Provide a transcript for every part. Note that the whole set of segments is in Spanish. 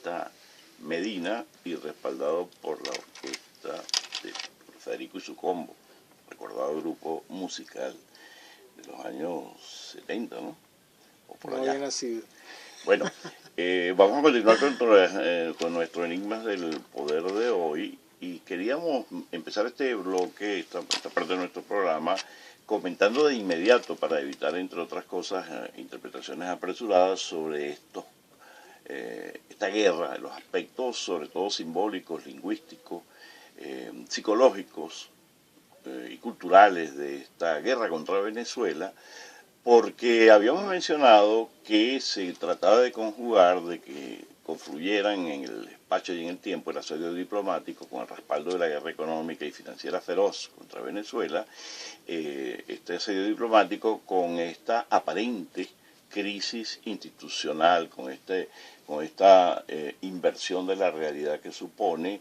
Orquesta Medina y respaldado por la orquesta de Federico y su combo, recordado grupo musical de los años 70, ¿no? O por no allá. había nacido. Bueno, vamos a continuar con nuestro Enigmas del Poder de hoy, y queríamos empezar este bloque, esta parte de nuestro programa, comentando de inmediato, para evitar, entre otras cosas, interpretaciones apresuradas sobre esta guerra, los aspectos sobre todo simbólicos, lingüísticos, psicológicos y culturales de esta guerra contra Venezuela, porque habíamos mencionado que se trataba de conjugar, de que confluyeran en el espacio y en el tiempo el asedio diplomático con el respaldo de la guerra económica y financiera feroz contra Venezuela, este asedio diplomático con esta aparente crisis institucional, con esta inversión de la realidad que supone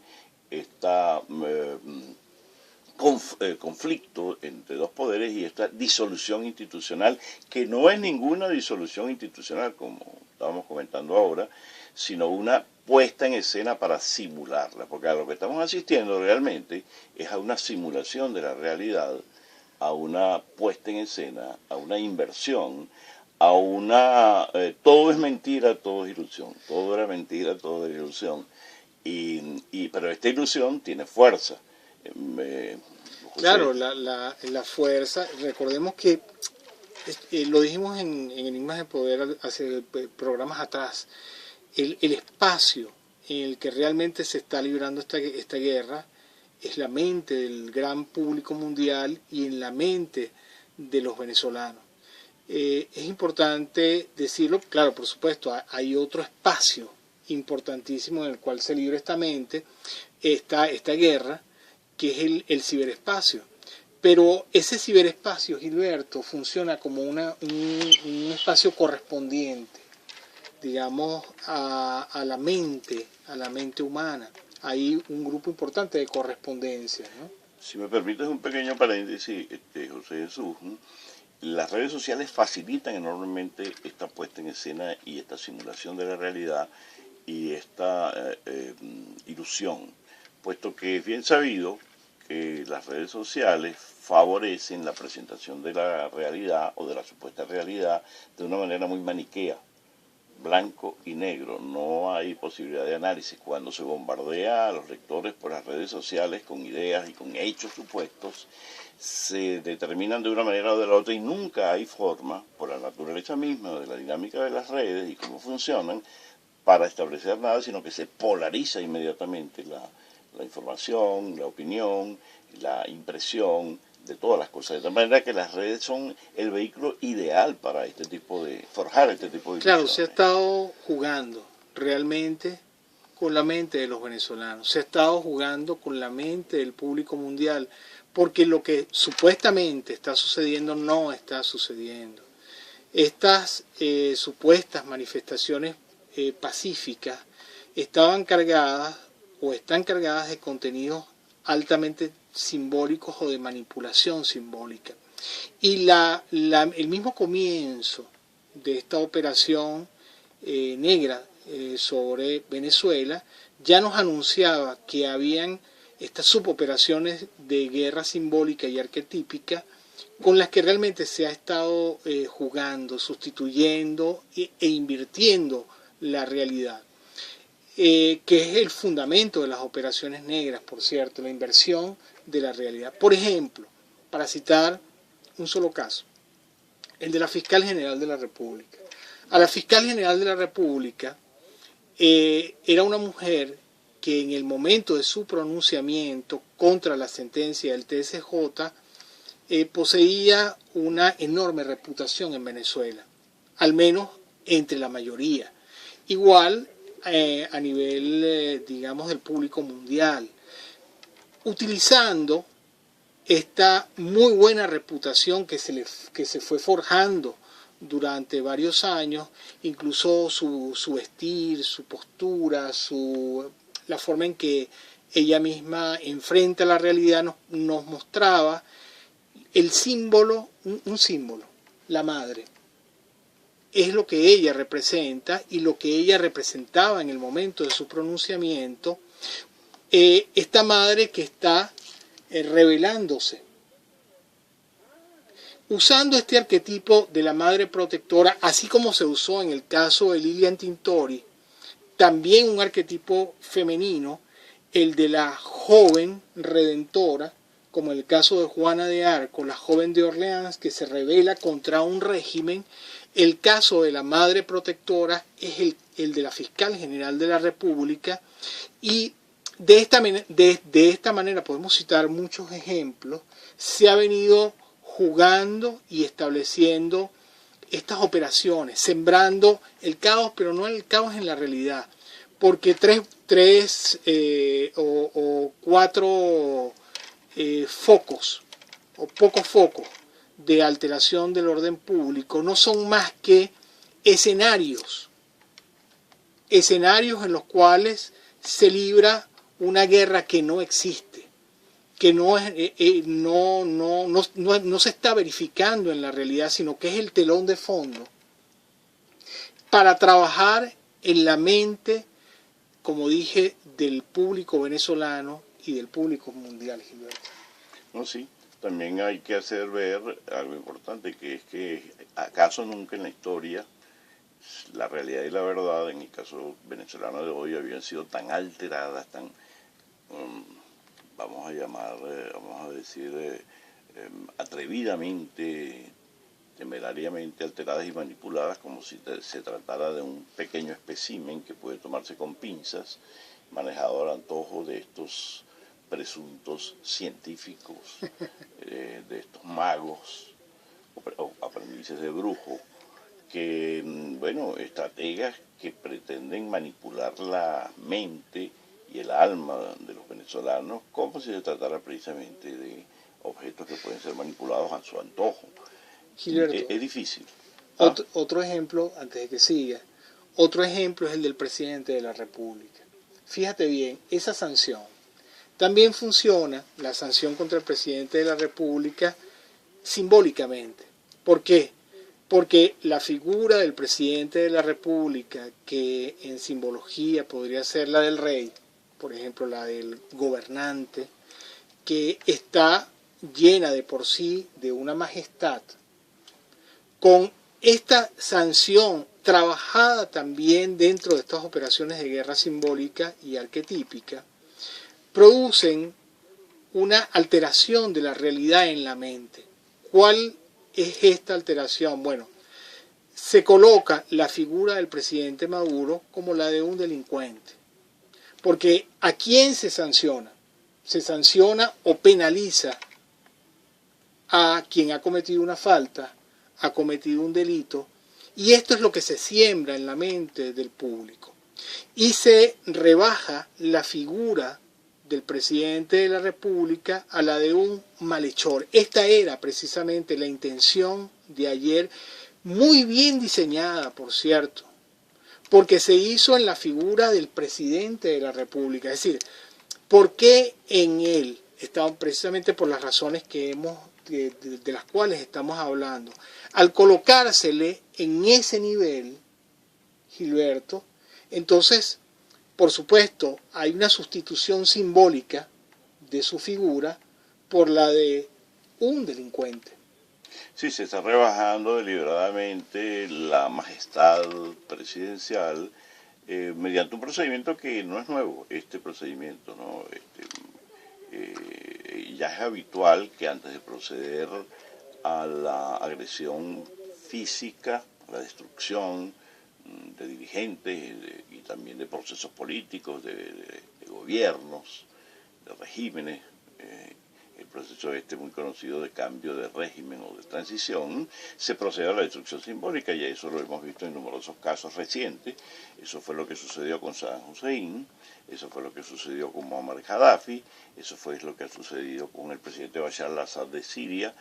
esta conflicto entre dos poderes y esta disolución institucional, que no es ninguna disolución institucional, como estábamos comentando ahora, sino una puesta en escena para simularla, porque a lo que estamos asistiendo realmente es a una simulación de la realidad, a una puesta en escena, a una inversión, a una... todo es mentira, todo es ilusión, todo era mentira, todo era ilusión, pero esta ilusión tiene fuerza. Claro, la fuerza, recordemos que lo dijimos en Enigmas de Poder hace programas atrás, el espacio en el que realmente se está librando esta guerra es la mente del gran público mundial y en la mente de los venezolanos. Es importante decirlo, claro, por supuesto, hay otro espacio importantísimo en el cual se libra esta mente, esta guerra, que es el ciberespacio. Pero ese ciberespacio, Gilberto, funciona como un espacio correspondiente, digamos, a la mente humana. Hay un grupo importante de correspondencia, ¿no? Si me permites un pequeño paréntesis, José Jesús, ¿no? Las redes sociales facilitan enormemente esta puesta en escena y esta simulación de la realidad y esta ilusión, puesto que es bien sabido que las redes sociales favorecen la presentación de la realidad o de la supuesta realidad de una manera muy maniquea, blanco y negro. No hay posibilidad de análisis. Cuando se bombardea a los lectores por las redes sociales con ideas y con hechos supuestos, se determinan de una manera o de la otra y nunca hay forma, por la naturaleza misma de la dinámica de las redes y cómo funcionan, para establecer nada, sino que se polariza inmediatamente la información, la opinión, la impresión de todas las cosas. De tal manera que las redes son el vehículo ideal para forjar este tipo de Claro, ilusiones. se ha estado jugando realmente con la mente de los venezolanos, se ha estado jugando con la mente del público mundial, porque lo que supuestamente está sucediendo no está sucediendo. Estas supuestas manifestaciones pacíficas estaban cargadas o están cargadas de contenidos altamente simbólicos o de manipulación simbólica. Y el mismo comienzo de esta operación negra sobre Venezuela ya nos anunciaba que habían estas suboperaciones de guerra simbólica y arquetípica con las que realmente se ha estado jugando, sustituyendo e invirtiendo la realidad, que es el fundamento de las operaciones negras, por cierto, la inversión de la realidad. Por ejemplo, para citar un solo caso, el de la Fiscal General de la República. A la Fiscal General de la República era una mujer que en el momento de su pronunciamiento contra la sentencia del TSJ poseía una enorme reputación en Venezuela, al menos entre la mayoría. Igual a nivel, digamos, del público mundial, utilizando esta muy buena reputación que se fue forjando durante varios años, incluso su vestir, su postura, la forma en que ella misma enfrenta la realidad nos mostraba el símbolo, un símbolo, la madre. es lo que ella representa y lo que ella representaba en el momento de su pronunciamiento, esta madre que está revelándose, usando este arquetipo de la madre protectora, así como se usó en el caso de Lilian Tintori, también un arquetipo femenino, el de la joven redentora, como en el caso de Juana de Arco, la joven de Orleans que se rebela contra un régimen. El caso de la madre protectora es el de la fiscal general de la República, y de esta manera podemos citar muchos ejemplos. Se ha venido jugando y estableciendo estas operaciones, sembrando el caos, pero no el caos en la realidad, porque tres o cuatro focos o pocos focos de alteración del orden público no son más que escenarios en los cuales se libra una guerra que no existe, que no se está verificando en la realidad, sino que es el telón de fondo para trabajar en la mente, como dije, del público venezolano y del público mundial, Gilberto. No, sí, también hay que hacer ver algo importante, que es que acaso nunca en la historia la realidad y la verdad, en el caso venezolano de hoy, habían sido tan alteradas, tan, vamos a decir, atrevidamente, temerariamente alteradas y manipuladas, como si se tratara de un pequeño espécimen que puede tomarse con pinzas, manejado al antojo de estos presuntos científicos, de estos magos o aprendices de brujo, que, bueno, estrategas que pretenden manipular la mente y el alma de los venezolanos como si se tratara precisamente de objetos que pueden ser manipulados a su antojo. Gilberto, Es difícil. Otro ejemplo, antes de que siga, otro ejemplo es el del presidente de la República. Fíjate bien, esa sanción también funciona, la sanción contra el presidente de la República, simbólicamente. ¿Por qué? Porque la figura del presidente de la República, que en simbología podría ser la del rey, por ejemplo la del gobernante, que está llena de por sí de una majestad, con esta sanción trabajada también dentro de estas operaciones de guerra simbólica y arquetípica, producen una alteración de la realidad en la mente. ¿Cuál es esta alteración? Bueno, se coloca la figura del presidente Maduro como la de un delincuente. Porque ¿a quién se sanciona? Se sanciona o penaliza a quien ha cometido una falta, ha cometido un delito, y esto es lo que se siembra en la mente del público. Y se rebaja la figura del presidente de la República a la de un malhechor. Esta era precisamente la intención de ayer, muy bien diseñada, por cierto, porque se hizo en la figura del presidente de la República. Es decir, ¿por qué en él? Estaban precisamente por las razones que de las cuales estamos hablando. Al colocársele en ese nivel, Gilberto, entonces, por supuesto, hay una sustitución simbólica de su figura por la de un delincuente. Sí, se está rebajando deliberadamente la majestad presidencial mediante un procedimiento que no es nuevo, este procedimiento, ¿no? Ya es habitual que antes de proceder a la agresión física, a la destrucción de dirigentes y también de procesos políticos, de gobiernos, de regímenes, el proceso muy conocido de cambio de régimen o de transición, se procede a la destrucción simbólica, y eso lo hemos visto en numerosos casos recientes. Eso fue lo que sucedió con Saddam Hussein, eso fue lo que sucedió con Muammar Gaddafi, eso fue lo que ha sucedido con el presidente Bashar al-Assad de Siria,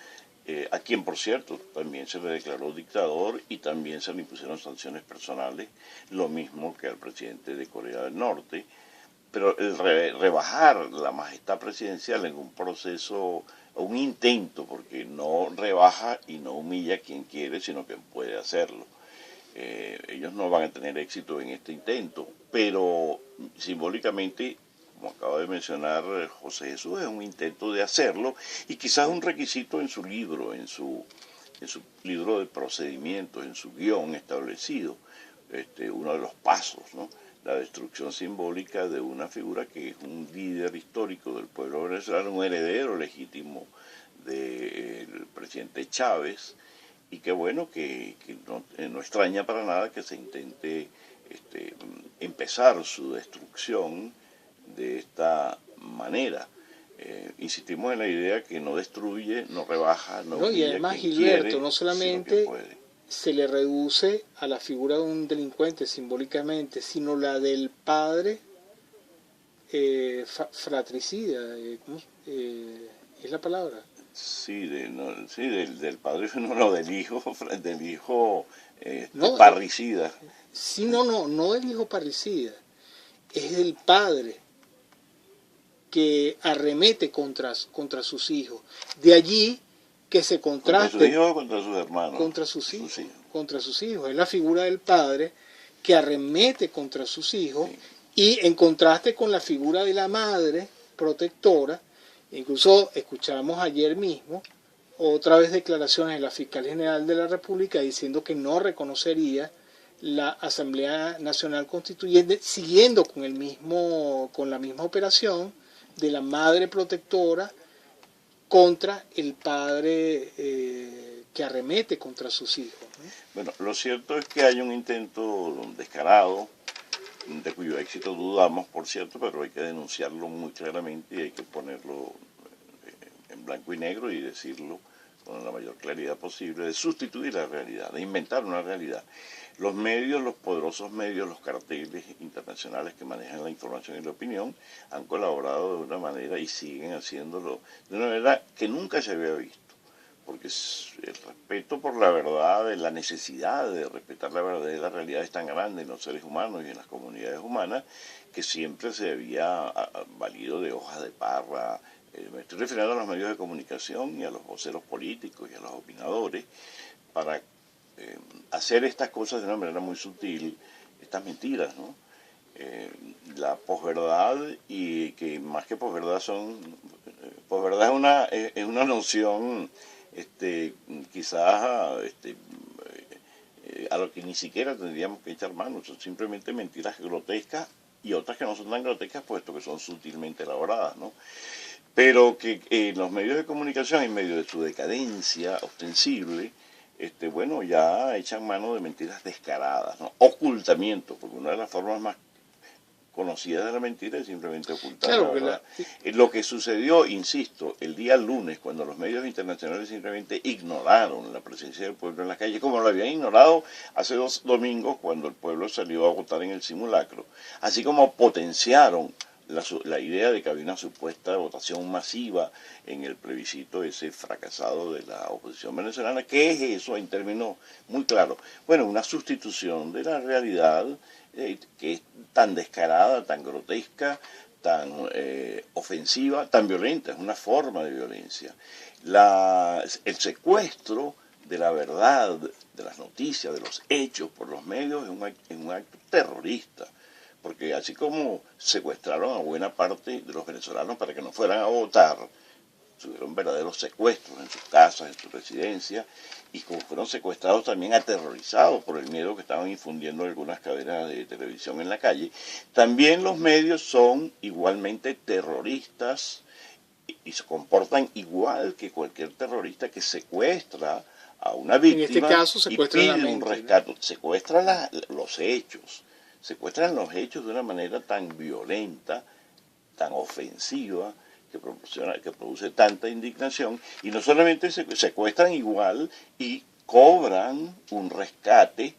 a quien, por cierto, también se le declaró dictador y también se le impusieron sanciones personales, lo mismo que al presidente de Corea del Norte. Pero el rebajar la majestad presidencial en un proceso, un intento, porque no rebaja y no humilla a quien quiere, sino quien puede hacerlo. Ellos no van a tener éxito en este intento, pero simbólicamente, como acaba de mencionar José Jesús, es un intento de hacerlo y quizás un requisito en su libro, en su libro de procedimientos, en su guión establecido, uno de los pasos, ¿no? La destrucción simbólica de una figura que es un líder histórico del pueblo venezolano, un heredero legítimo del presidente Chávez, y qué bueno que no extraña para nada que se intente empezar su destrucción de esta manera. Insistimos en la idea que no destruye, no rebaja, no No, y humilla a además, quien Gilberto, quiere, no sino quien solamente puede. se le reduce a la figura de un delincuente simbólicamente, sino la del padre fratricida, es la palabra. Sí, sí del padre, no, del hijo No, parricida. sí, no el hijo parricida, es el padre que arremete contra sus hijos. De allí que se ¿Contra sus contraste hijos o contra sus hermanos? contra sus hijos, contra sus hijos. Es la figura del padre que arremete contra sus hijos, Sí. y en contraste con la figura de la madre protectora. Incluso escuchamos ayer mismo otra vez declaraciones de la Fiscal General de la República diciendo que no reconocería la Asamblea Nacional Constituyente, siguiendo con la misma operación de la madre protectora contra el padre que arremete contra sus hijos, ¿no? Bueno, lo cierto es que hay un intento descarado, de cuyo éxito dudamos, por cierto, pero hay que denunciarlo muy claramente y hay que ponerlo en blanco y negro y decirlo con la mayor claridad posible, de sustituir la realidad, de inventar una realidad. Los medios, los poderosos medios, los carteles internacionales que manejan la información y la opinión han colaborado de una manera y siguen haciéndolo de una manera que nunca se había visto, porque el respeto por la verdad, la necesidad de respetar la verdadera realidad es tan grande en los seres humanos y en las comunidades humanas que siempre se había valido de hojas de parra. Me estoy refiriendo a los medios de comunicación y a los voceros políticos y a los opinadores para hacer estas cosas de una manera muy sutil, estas mentiras, ¿no? La posverdad, y que más que posverdad posverdad es una noción quizás a lo que ni siquiera tendríamos que echar manos, son simplemente mentiras grotescas y otras que no son tan grotescas puesto que son sutilmente elaboradas, ¿no? Pero que los medios de comunicación, en medio de su decadencia ostensible, bueno, ya echan mano de mentiras descaradas, ¿no? Ocultamiento, porque una de las formas más conocidas de la mentira es simplemente ocultar la verdad. Lo que sucedió, insisto, el día lunes, cuando los medios internacionales simplemente ignoraron la presencia del pueblo en las calles, como lo habían ignorado hace 2 domingos cuando el pueblo salió a votar en el simulacro, así como potenciaron la idea de que había una supuesta votación masiva en el plebiscito ese fracasado de la oposición venezolana. ¿Qué es eso en términos muy claros? Bueno, una sustitución de la realidad que es tan descarada, tan grotesca, tan ofensiva, tan violenta, es una forma de violencia. El secuestro de la verdad, de las noticias, de los hechos por los medios es un acto terrorista. Porque así como secuestraron a buena parte de los venezolanos para que no fueran a votar, tuvieron verdaderos secuestros en sus casas, en sus residencias, y como fueron secuestrados también aterrorizados por el miedo que estaban infundiendo algunas cadenas de televisión en la calle, también los medios son igualmente terroristas y se comportan igual que cualquier terrorista que secuestra a una víctima en este caso, y pide un rescate, ¿no? Secuestra los hechos. Secuestran los hechos de una manera tan violenta, tan ofensiva, que produce tanta indignación, y no solamente secuestran igual y cobran un rescate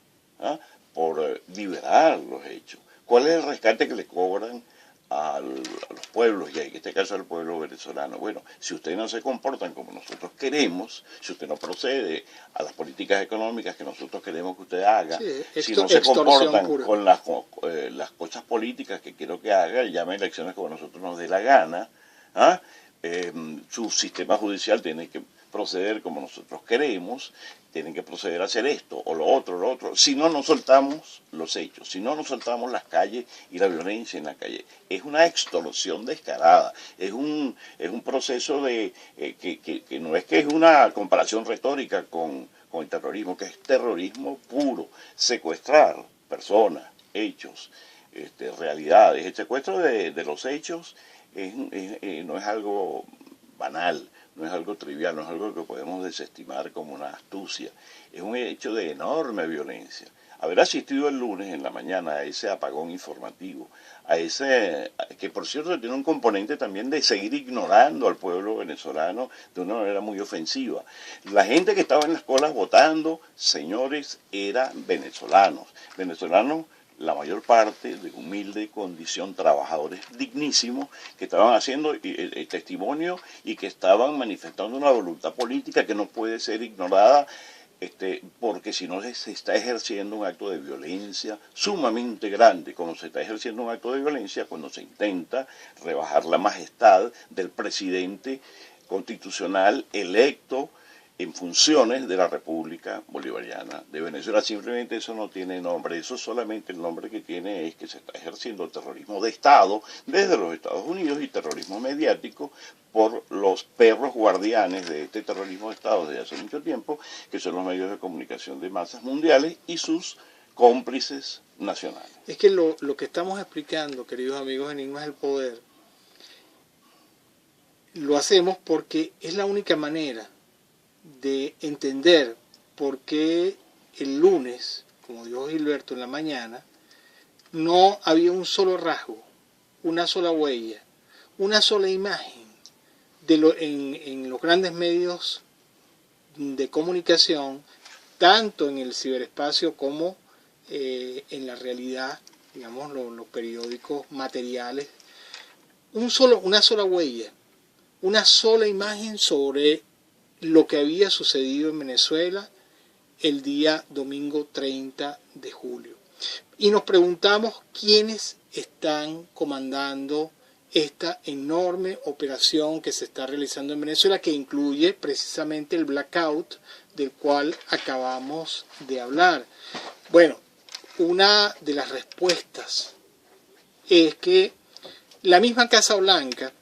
por liberar los hechos. ¿Cuál es el rescate que le cobran a los pueblos, y en este caso al pueblo venezolano? Bueno, si ustedes no se comportan como nosotros queremos, si usted no procede a las políticas económicas que nosotros queremos que usted haga, sí, si no se comportan pura. con las cosas políticas que quiero que haga, llame elecciones como nosotros nos dé la gana, su sistema judicial tiene que proceder como nosotros queremos, tienen que proceder a hacer esto o lo otro. Si no, no soltamos los hechos, si no, no soltamos las calles y la violencia en la calle. Es una extorsión descarada, es un proceso de que no es que es una comparación retórica con el terrorismo, que es terrorismo puro, secuestrar personas, hechos, realidades. El secuestro de los hechos no es algo banal, no es algo trivial, no es algo que podemos desestimar como una astucia. Es un hecho de enorme violencia. Haber asistido el lunes en la mañana a ese apagón informativo, a ese que por cierto tiene un componente también de seguir ignorando al pueblo venezolano de una manera muy ofensiva. La gente que estaba en las colas votando, señores, eran venezolanos. Venezolanos, la mayor parte de humilde condición, trabajadores dignísimos que estaban haciendo el testimonio y que estaban manifestando una voluntad política que no puede ser ignorada, porque si no se está ejerciendo un acto de violencia sumamente grande, como se está ejerciendo un acto de violencia cuando se intenta rebajar la majestad del presidente constitucional electo en funciones de la República Bolivariana de Venezuela. Simplemente eso no tiene nombre, eso solamente el nombre que tiene es que se está ejerciendo terrorismo de Estado desde los Estados Unidos y terrorismo mediático por los perros guardianes de este terrorismo de Estado desde hace mucho tiempo, que son los medios de comunicación de masas mundiales y sus cómplices nacionales. Es que lo que estamos explicando, queridos amigos, Enigmas del Poder, lo hacemos porque es la única manera de entender por qué el lunes, como dijo Gilberto en la mañana, no había un solo rasgo, una sola huella, una sola imagen en los grandes medios de comunicación, tanto en el ciberespacio como en la realidad, digamos, los periódicos materiales, una sola huella, una sola imagen sobre lo que había sucedido en Venezuela el día domingo 30 de julio. Y nos preguntamos quiénes están comandando esta enorme operación que se está realizando en Venezuela, que incluye precisamente el blackout del cual acabamos de hablar. Bueno, una de las respuestas es que la misma Casa Blanca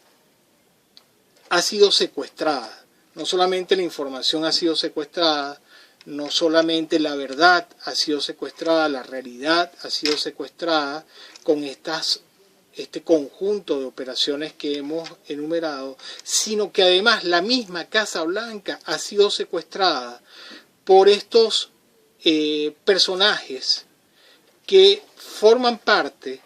ha sido secuestrada. No solamente la información ha sido secuestrada, no solamente la verdad ha sido secuestrada, la realidad ha sido secuestrada con este conjunto de operaciones que hemos enumerado, sino que además la misma Casa Blanca ha sido secuestrada por estos personajes que forman parte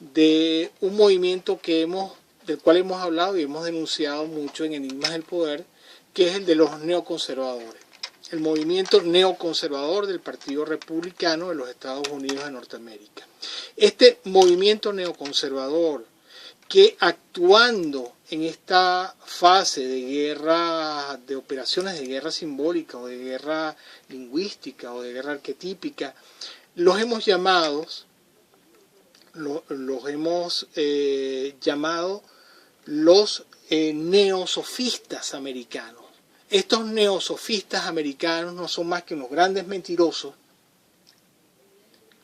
de un movimiento del cual hemos hablado y hemos denunciado mucho en Enigmas del Poder, que es el de los neoconservadores, el movimiento neoconservador del Partido Republicano de los Estados Unidos de Norteamérica. Este movimiento neoconservador que, actuando en esta fase de guerra, de operaciones de guerra simbólica o de guerra lingüística o de guerra arquetípica, los hemos llamado los neosofistas americanos. Estos neosofistas americanos no son más que unos grandes mentirosos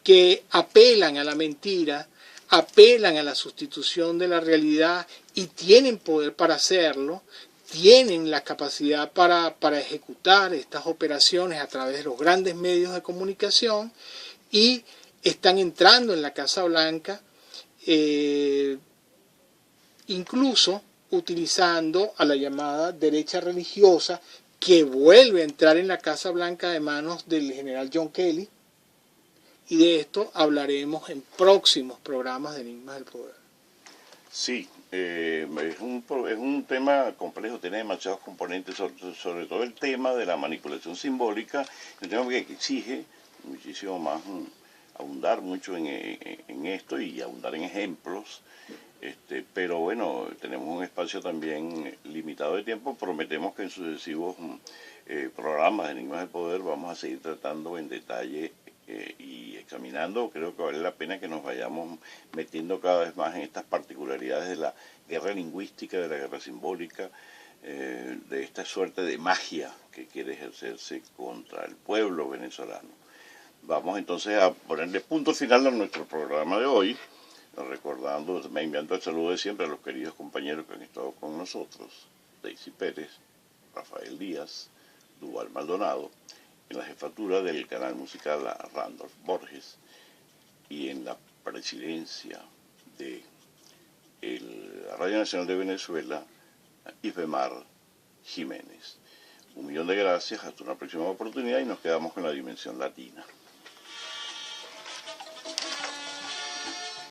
que apelan a la mentira, apelan a la sustitución de la realidad y tienen poder para hacerlo, tienen la capacidad para ejecutar estas operaciones a través de los grandes medios de comunicación y están entrando en la Casa Blanca, incluso utilizando a la llamada derecha religiosa, que vuelve a entrar en la Casa Blanca de manos del general John Kelly, y de esto hablaremos en próximos programas de Enigmas del Poder. Sí, es un tema complejo, tiene demasiados componentes, sobre todo el tema de la manipulación simbólica, un tema que exige muchísimo más abundar mucho en esto y abundar en ejemplos. Pero bueno, tenemos un espacio también limitado de tiempo. Prometemos que en sucesivos programas de Enigmas del Poder vamos a seguir tratando en detalle y examinando. Creo que vale la pena que nos vayamos metiendo cada vez más en estas particularidades de la guerra lingüística, de la guerra simbólica, de esta suerte de magia que quiere ejercerse contra el pueblo venezolano. Vamos entonces a ponerle punto final a nuestro programa de hoy, recordando, me enviando el saludo de siempre a los queridos compañeros que han estado con nosotros, Daisy Pérez, Rafael Díaz, Duval Maldonado, en la jefatura del canal musical a Randolph Borges y en la presidencia de la Radio Nacional de Venezuela, Ifemar Jiménez. 1.000.000 de gracias, hasta una próxima oportunidad y nos quedamos con la dimensión latina.